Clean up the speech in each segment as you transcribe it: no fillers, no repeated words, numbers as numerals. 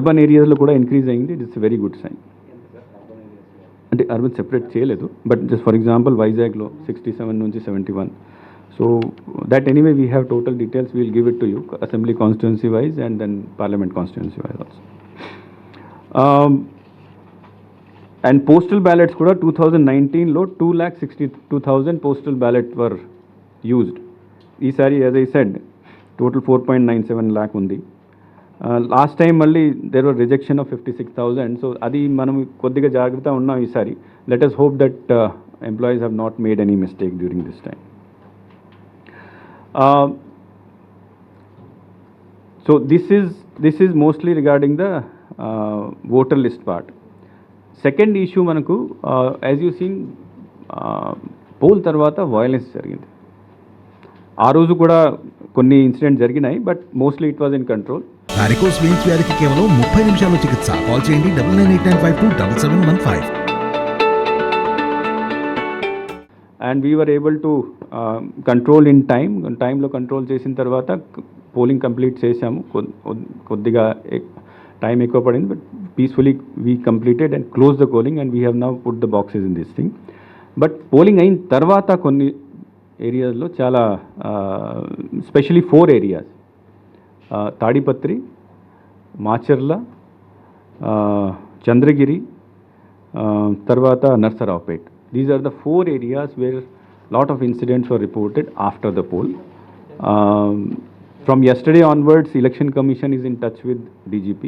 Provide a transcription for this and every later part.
Urban ఏరియాస్లో కూడా increase అయింది. It's very good sign. అంటే అర్బన్ సెపరేట్ చేయలేదు, బట్ జస్ట్ ఫర్ ఎగ్జాంపుల్ వైజాగ్లో 67 నుంచి 71. So that anyway we have total details, we'll give it to you assembly constituency wise and then parliament constituency wise also. And postal ballots కూడా 2019లో 2,62,000 postal ballot were used. ఈసారి as I said total 4.97 lakh ఉంది. Last time మళ్ళీ there were rejection of 56,000. సో అది మనం కొద్దిగా జాగ్రత్త ఉన్నాం ఈసారి. Let us hope that employees have not made any mistake during this time. So this is mostly regarding the voter list part. Second issue మనకు as you seen పోల్ తర్వాత violence జరిగింది. ఆ రోజు కూడా కొన్ని ఇన్సిడెంట్ జరిగినాయి, but mostly it was in control. Varicose veins వ్యాధికి కేవలం 30 నిమిషాల్లో చికిత్స. కాల్ చేయండి 9989527715. And we were able to control in టైంలో కంట్రోల్ చేసిన తర్వాత పోలింగ్ కంప్లీట్ చేశాము. కొద్దిగా టైం ఎక్కువ పడింది, but peacefully we completed and close the polling and we have now put the boxes in this thing. But polling అయిన తర్వాత కొన్ని ఏరియాస్లో చాలా స్పెషలీ 4 ఏరియాస్, తాడిపత్రి, మాచర్ల, చంద్రగిరి, తర్వాత Narasaraopet. These are the 4 areas where lot of incidents were reported after the poll. From yesterday onwards, Election Commission is in touch with DGP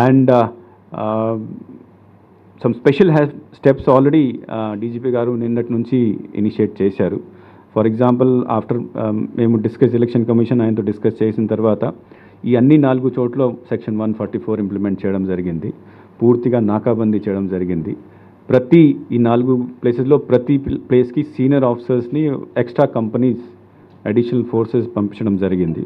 and some special steps already DGP గారు నిన్నటి నుంచి initiate చేశారు. For example after మేము election commission ఆయనతో discuss చేసిన తర్వాత ఈ అన్ని 4 చోట్ల సెక్షన్ 144 ఇంప్లిమెంట్ చేయడం జరిగింది. పూర్తిగా నాకాబందీ చేయడం జరిగింది. ఈ 4 ప్లేసెస్లో ప్రతి ప్లేస్కి సీనియర్ ఆఫీసర్స్ని, ఎక్స్ట్రా కంపెనీస్, అడిషనల్ ఫోర్సెస్ పంపించడం జరిగింది.